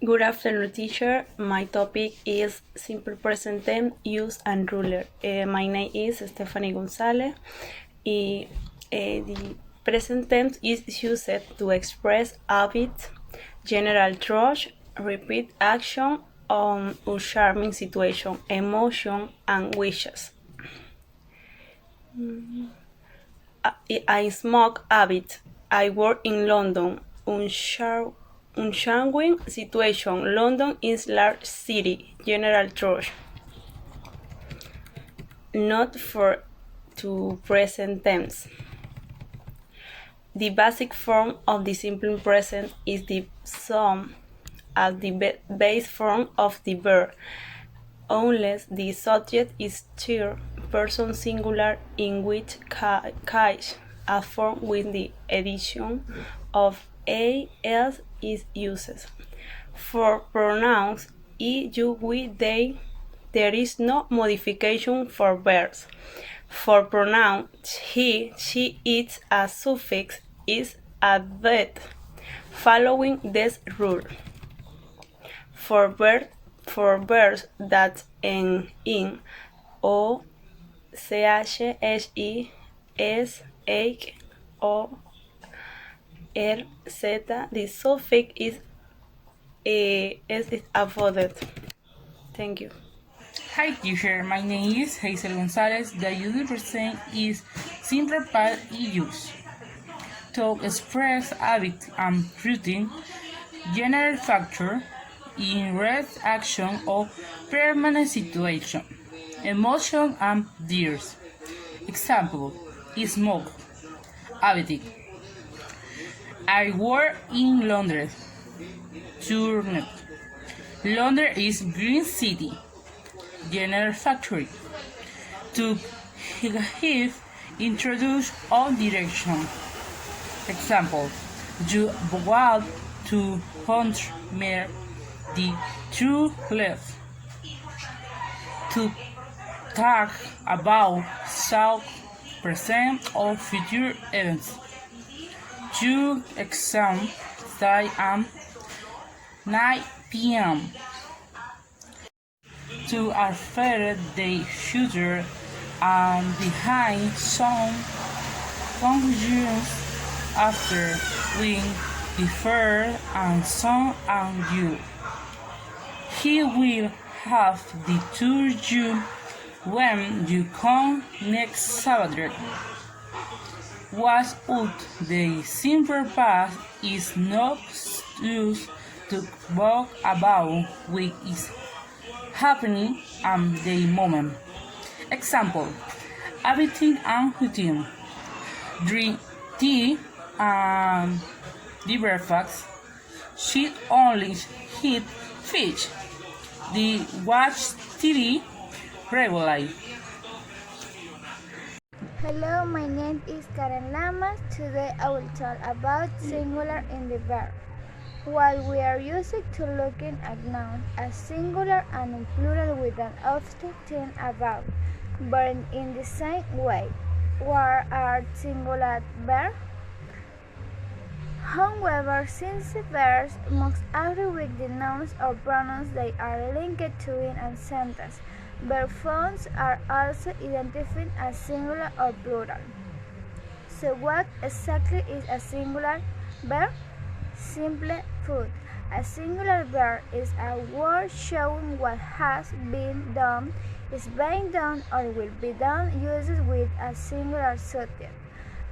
Good afternoon, teacher. My topic is simple present tense, use and ruler. My name is Stephanie Gonzalez. The present tense is used to express habit, general trust, repeat action on a charming situation, emotion, and wishes. I smoke habit. I work in London. Unchanging situation. London is large city. General trust. Not for to present tense. The basic form of the simple present is the sum as the base form of the verb, unless the subject is third person singular, in which case a form with the addition of as is used. For pronouns he, you, we, they, there is no modification for verbs. For pronouns he, she, it, a suffix is added following this rule. For verbs that end in o, ch, hi, s, h, o, r, z, the suffix is avoided. Thank you. Hi teacher, my name is Hazel Gonzalez. The use present is simple past use to express habit and routine, general factor, in rest action or permanent situation, emotion and dears. Example: smoke, habit. I work in London. Journey. London is green city. General factory. To give introduce all direction. Example: you walk to hunt mere the true left. To talk about south, present or future events. To exam start at 9 p.m. To affect the future and behind some conclusions after when before and some and you. He will have the tour you when you come next Saturday. What would the simple past is not used to talk about what is happening at the moment. Example: everything and routine. Drink tea and the breakfast. She only eat fish. The watch TV regularly. Hello, my name is Karen Lamas. Today I will talk about singular in the verb. While we are used to looking at nouns as singular and in plural with an often thing about, but in the same way, what are singular verbs? However, since the verbs must agree with the nouns or pronouns they are linked to in a sentence, verb forms are also identified as singular or plural. So what exactly is a singular verb? Simply put, a singular verb is a word showing what has been done, is being done, or will be done, used with a singular subject.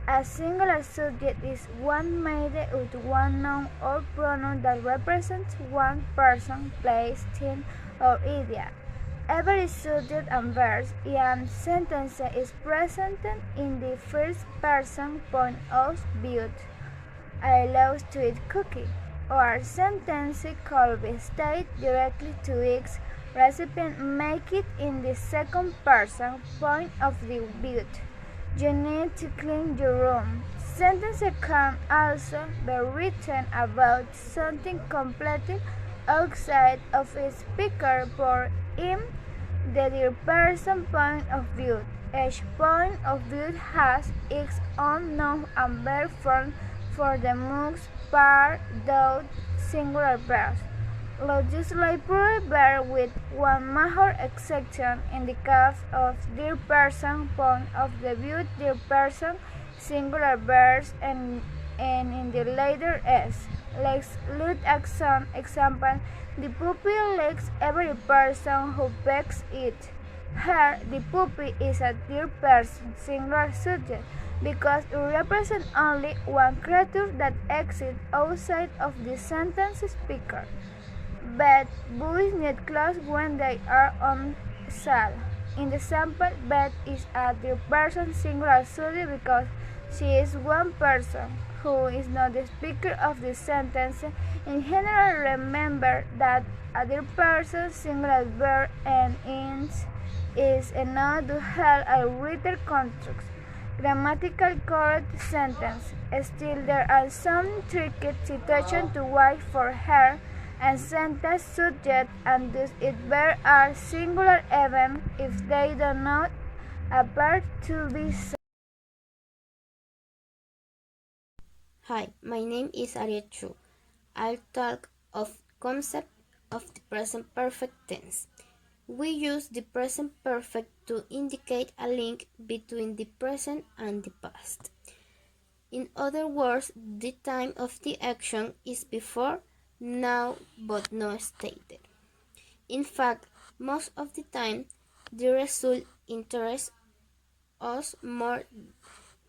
A singular subject is one made with one noun or pronoun that represents one person, place, thing, or idea. Every subject and verb in a sentence is presented in the first person point of view. I love to eat cookie. Or sentence could be stated directly to its recipient, make it in the second person point of view. You need to clean your room. Sentences can also be written about something completely outside of its speaker, but in the third person point of view. Each point of view has its own noun and verb form for the most part, though singular verbs. legislature bear with one major exception in the case of dear person point of the view dear person singular verbs and in the later s. Let's look at some example. The puppy likes every person who pecks it. Here, the puppy is a third person singular subject because it represents only one creature that exists outside of the sentence speaker. But boys need clothes when they are on sale. In the sample, Beth is a third person singular subject because she is one person who is not the speaker of the sentence. In general, remember that a third person singular verb and is enough to help a written construct grammatical correct sentence. Still, there are some tricky situations to watch for her and sentence subject and thus it bear are singular even if they do not appear to be so. Hi, my name is Ariel Chu. I'll talk of concept of the present perfect tense. We use the present perfect to indicate a link between the present and the past. In other words, the time of the action is before, now, but not stated. In fact, most of the time, the result interests us more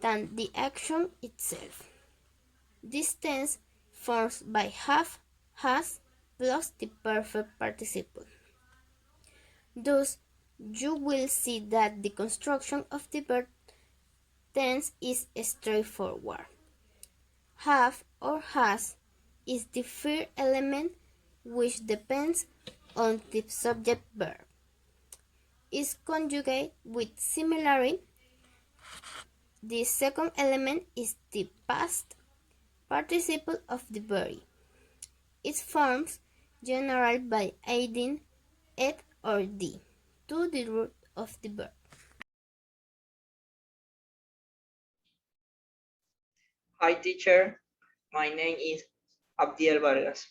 than the action itself. This tense forms by have, has, plus the perfect participle. Thus, you will see that the construction of the verb tense is straightforward. Have or has is the first element which depends on the subject verb. Is conjugate with similarity. The second element is the past participle of the verb. It forms general by adding et or d to the root of the verb. Hi teacher, my name is Abdiel Vargas.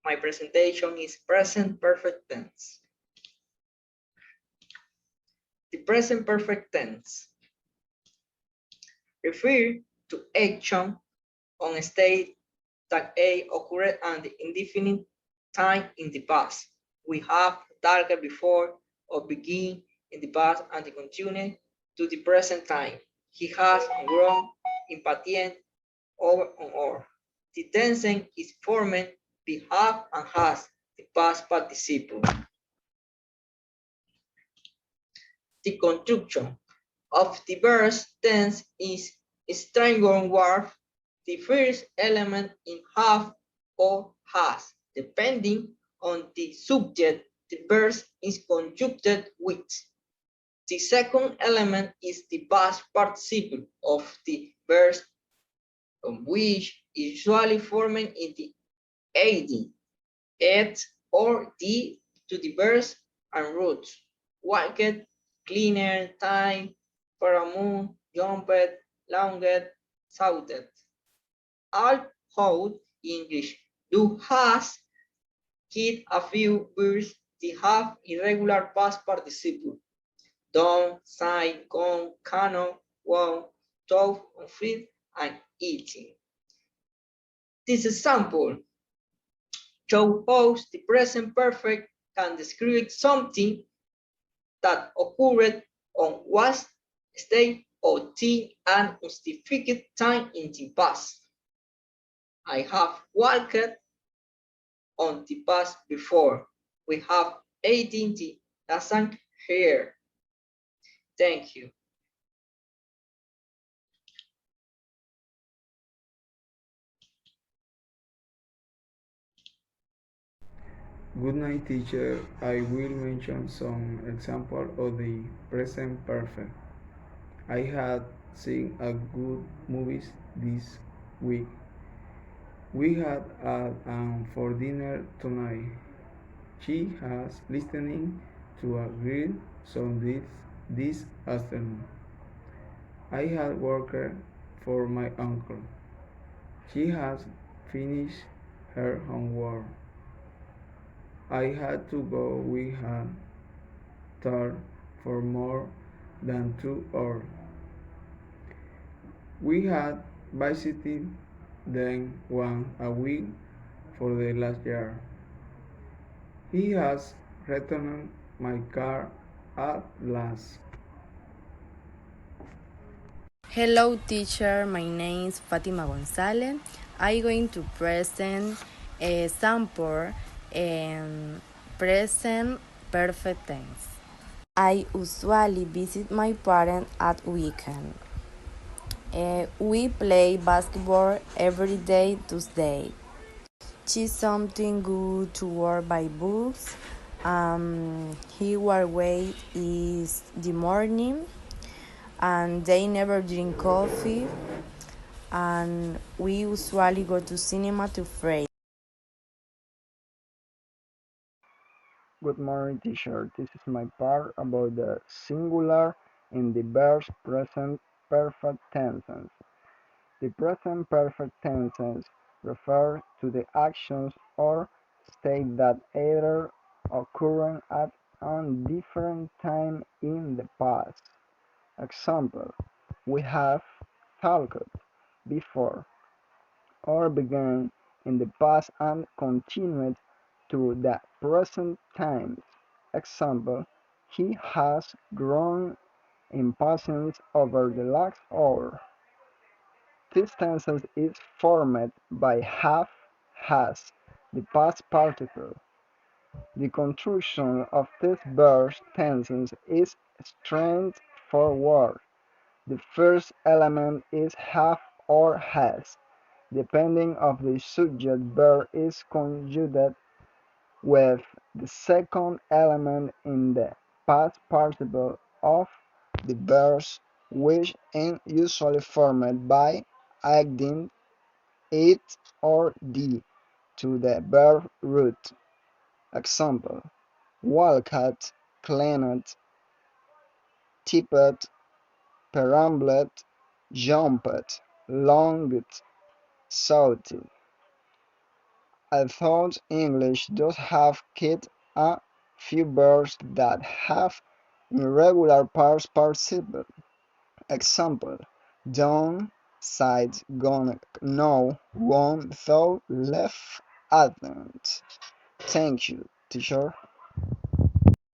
My presentation is present perfect tense. The present perfect tense refer to action on a state that A occurred at the indefinite time in the past. We have started before or begin in the past and continue to the present time. He has grown impatient over and over. The tense is formed by have and has, the past participle. The construction of the verb tense is straightforward. The first element in have or has, depending on the subject, the verb is conjuncted with. The second element is the past participle of the verb, which is usually formed in the ad, et, or d to the verbs and roots. Walked, cleaner, time, paramount, jumped, longed, shouted. All hold English do has kid a few verbs that have irregular past participle. Don't, sign, gone, cannot, won't, tough, unfit, and eating. This example shows how the present perfect can describe something that occurred on one state or thing and specific time in the past. I have walked on the past before. We have 18 the doesn't here. Thank you. Good night, teacher. I will mention some examples of the present perfect. I had seen a good movies this week. We had for dinner tonight. She has listening to a great song this afternoon. I had worked for my uncle. She has finished her homework. I had to go with a third for more than 2 hours. We had visited them once a week for the last year. He has returned my car at last. Hello teacher, my name is Fatima Gonzalez. I'm going to present a sample in present perfect tense. I usually visit my parents at weekend. We play basketball every day Tuesday. She's something good to work by books. He work wait is the morning and they never drink coffee and we usually go to cinema to pray. Good morning, teacher. This is my part about the singular in the verse present perfect tenses. The present perfect tenses refer to the actions or state that either occurring at a different time in the past. Example: we have talked before or began in the past and continued to the present times. Example: he has grown impatient over the last hour. This sentence is formed by have, has, the past participle. The construction of this verse tenses is straightforward. The first element is have or has, depending of the subject verb is conjugated with the second element in the past participle of the verse, which is usually formed by adding it or the to the verb root. Example: walked, cleaned, tipped, perambulate, jumped, longed, shouted. Although English does have quite a few verbs that have irregular past participles. Example: done, side, gone, no, won, thought, left, advent. Thank you, teacher.